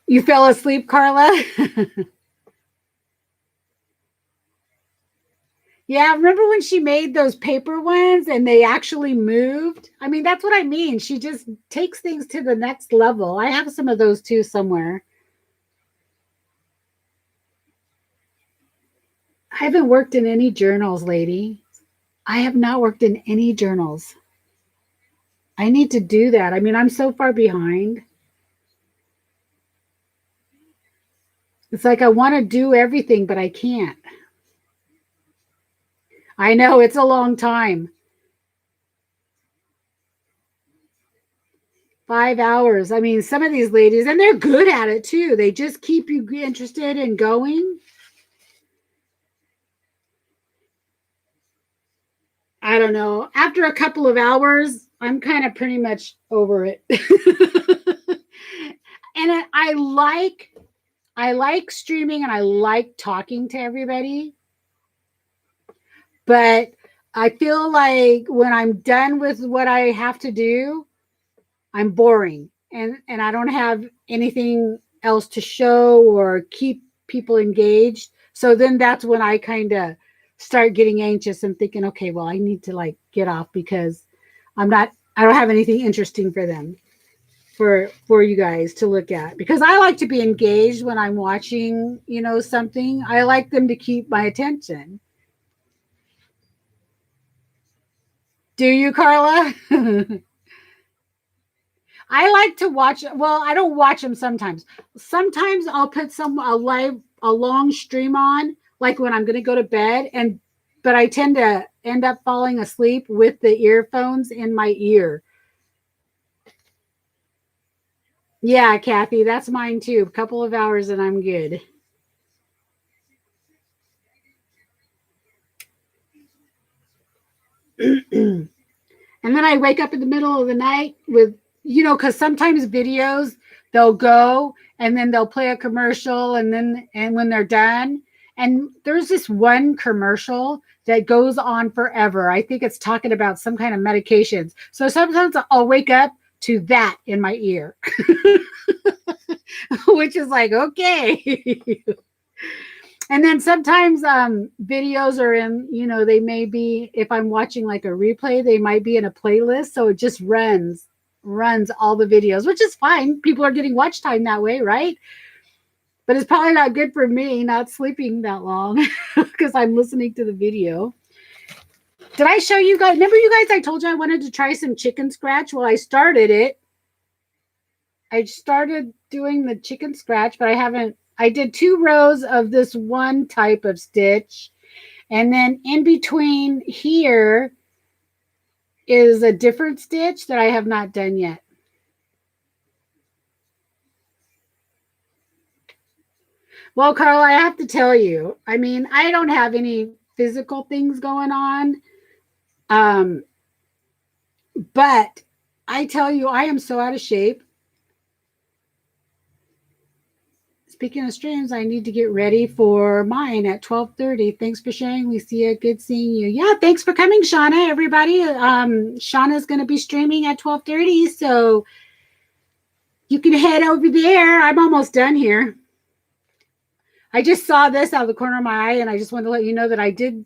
You fell asleep, Carla? Yeah, remember when she made those paper ones and they actually moved? I mean, that's what I mean. She just takes things to the next level. I have some of those too somewhere. I haven't worked in any journals, lady. I have not worked in any journals. I need to do that. I mean, I'm so far behind. It's like I want to do everything, but I can't. I know it's a long time. 5 hours. I mean, some of these ladies, and they're good at it too. They just keep you interested in going. I don't know. After a couple of hours, I'm kind of pretty much over it. And I like streaming and I like talking to everybody. But I feel like when I'm done with what I have to do, I'm boring and I don't have anything else to show or keep people engaged. So then that's when I kind of start getting anxious and thinking, okay, well, I need to like get off because I don't have anything interesting for them for you guys to look at because I like to be engaged when I'm watching, something. I like them to keep my attention. Do you, Carla? I like to watch. Well, I don't watch them sometimes. Sometimes I'll put a long stream on, like when I'm going to go to bed, but I tend to end up falling asleep with the earphones in my ear. Yeah, Kathy, that's mine too. A couple of hours and I'm good. And then I wake up in the middle of the night with, because sometimes videos, they'll go and then they'll play a commercial and when they're done, and there's this one commercial that goes on forever. I think it's talking about some kind of medications. So sometimes I'll wake up to that in my ear, which is like, okay. And then sometimes videos are in, they may be, if I'm watching like a replay, they might be in a playlist. So it just runs all the videos, which is fine. People are getting watch time that way, right? But it's probably not good for me not sleeping that long because I'm listening to the video. Did I show you guys? Remember you guys, I told you I wanted to try some chicken scratch? Well, I started it. I started doing the chicken scratch, but I did 2 rows of this one type of stitch. And then in between here is a different stitch that I have not done yet. Well, Carl, I have to tell you, I mean, I don't have any physical things going on. But I tell you, I am so out of shape. Speaking of streams, I need to get ready for mine at 12:30. Thanks for sharing, Lucia. Good seeing you. Yeah, thanks for coming, Shauna. Everybody, Shauna's going to be streaming at 12:30, so you can head over there. I'm almost done here. I just saw this out of the corner of my eye, and I just wanted to let you know that I did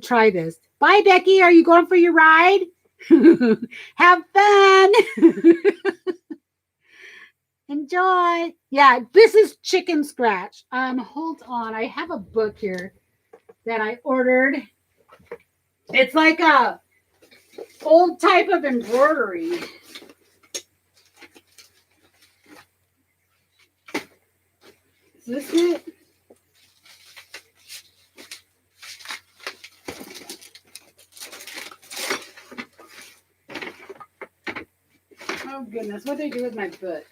try this. Bye, Becky. Are you going for your ride? Have fun. Enjoy. Yeah, this is chicken scratch. Hold on. I have a book here that I ordered. It's like a old type of embroidery. Is this it? Oh goodness, what did I do with my book?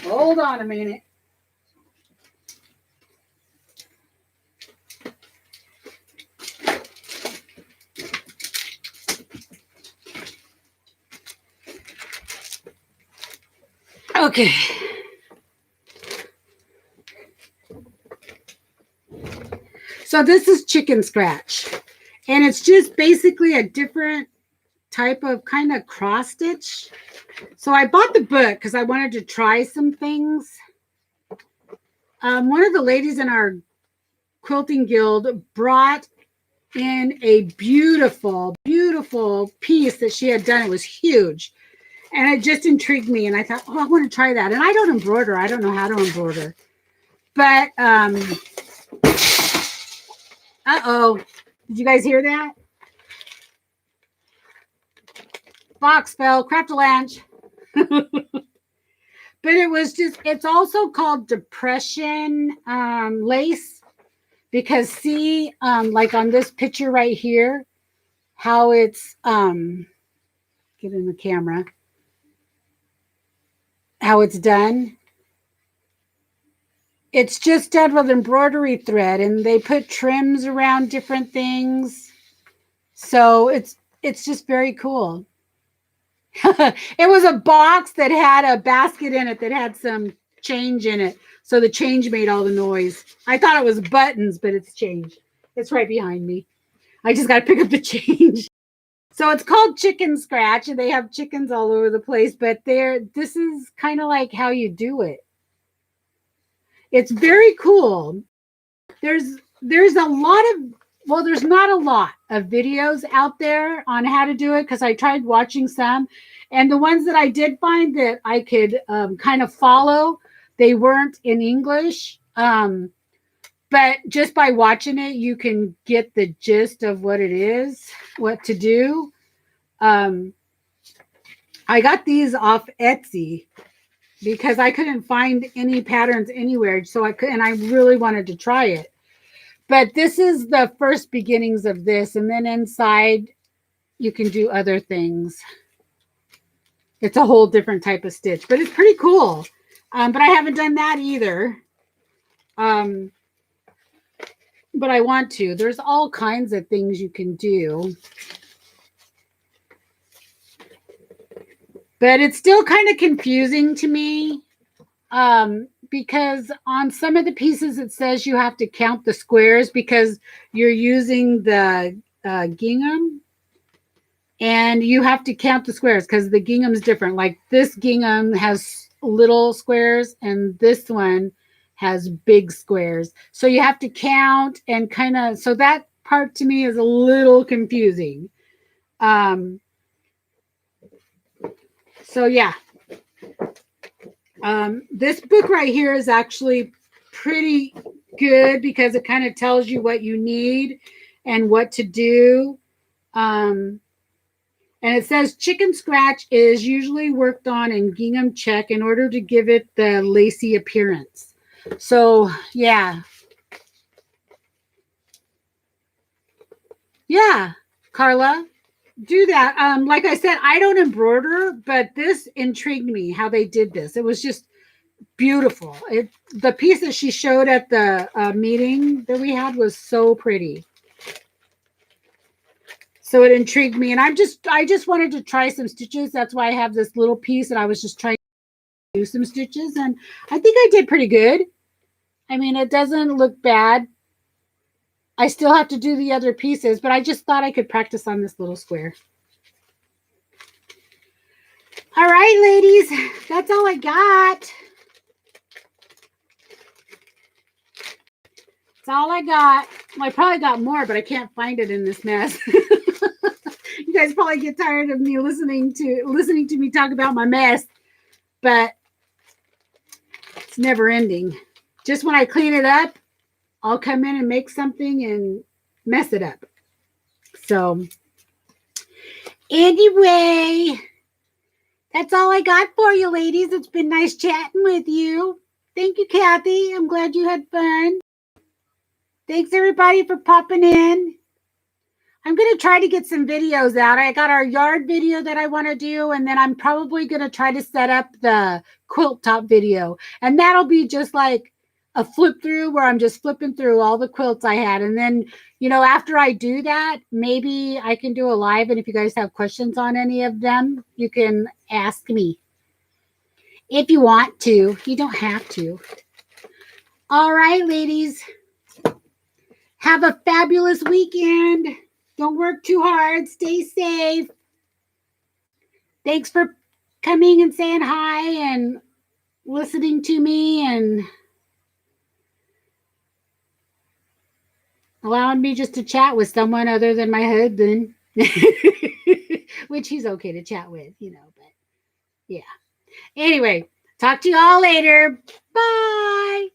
Hold on a minute. Okay. So this is chicken scratch. And it's just basically a different type of kind of cross stitch. So I bought the book because I wanted to try some things. One of the ladies in our quilting guild brought in a beautiful, beautiful piece that she had done. It was huge. And it just intrigued me. And I thought, oh, I want to try that. And I don't embroider. I don't know how to embroider. But, uh-oh. Did you guys hear that? Box fell. Crap-a-lanch. But it was just, it's also called depression lace. Because see, like on this picture right here, how it's, get in the camera, how it's done. It's just done with embroidery thread, and they put trims around different things. So it's just very cool. It was a box that had a basket in it that had some change in it. So the change made all the noise. I thought it was buttons, but it's change. It's right behind me. I just got to pick up the change. So it's called chicken scratch, and they have chickens all over the place, but this is kind of like how you do it. It's very cool. There's a lot of, well, there's not a lot of videos out there on how to do it because I tried watching some, and the ones that I did find that I could kind of follow, they weren't in English. But just by watching it, you can get the gist of what it is, what to do. I got these off Etsy because I couldn't find any patterns anywhere. So I could, and I really wanted to try it. But this is the first beginnings of this. And then inside, you can do other things. It's a whole different type of stitch, but it's pretty cool. But I haven't done that either. But I want to. There's all kinds of things you can do. But it's still kind of confusing to me because on some of the pieces it says you have to count the squares because you're using the gingham. And you have to count the squares because the gingham's different. Like this gingham has little squares and this one has big squares. So you have to count and kind of, so that part to me is a little confusing. So yeah. This book right here is actually pretty good because it kind of tells you what you need and what to do. And it says chicken scratch is usually worked on in gingham check in order to give it the lacy appearance. So, yeah. Yeah, Carla, do that. Like I said, I don't embroider, but this intrigued me how they did this. It was just beautiful. The piece that she showed at the meeting that we had was so pretty. So it intrigued me, and I just wanted to try some stitches. That's why I have this little piece, and I was just trying to do some stitches, and I think I did pretty good. I mean, it doesn't look bad. I still have to do the other pieces, but I just thought I could practice on this little square. All right, ladies, that's all I got. That's all I got. Well, I probably got more, but I can't find it in this mess. You guys probably get tired of me listening to me talk about my mess, but it's never ending. Just when I clean it up, I'll come in and make something and mess it up. So anyway, that's all I got for you, ladies. It's been nice chatting with you. Thank you, Kathy. I'm glad you had fun. Thanks, everybody, for popping in. I'm going to try to get some videos out. I got our yard video that I want to do, and then I'm probably going to try to set up the quilt top video. And that'll be just like a flip through where I'm just flipping through all the quilts I had. And then, after I do that, maybe I can do a live. And if you guys have questions on any of them, you can ask me. If you want to, you don't have to. All right, ladies. Have a fabulous weekend. Don't work too hard. Stay safe. Thanks for coming and saying hi and listening to me and allowing me just to chat with someone other than my husband, which he's okay to chat with, but yeah. Anyway, talk to you all later. Bye.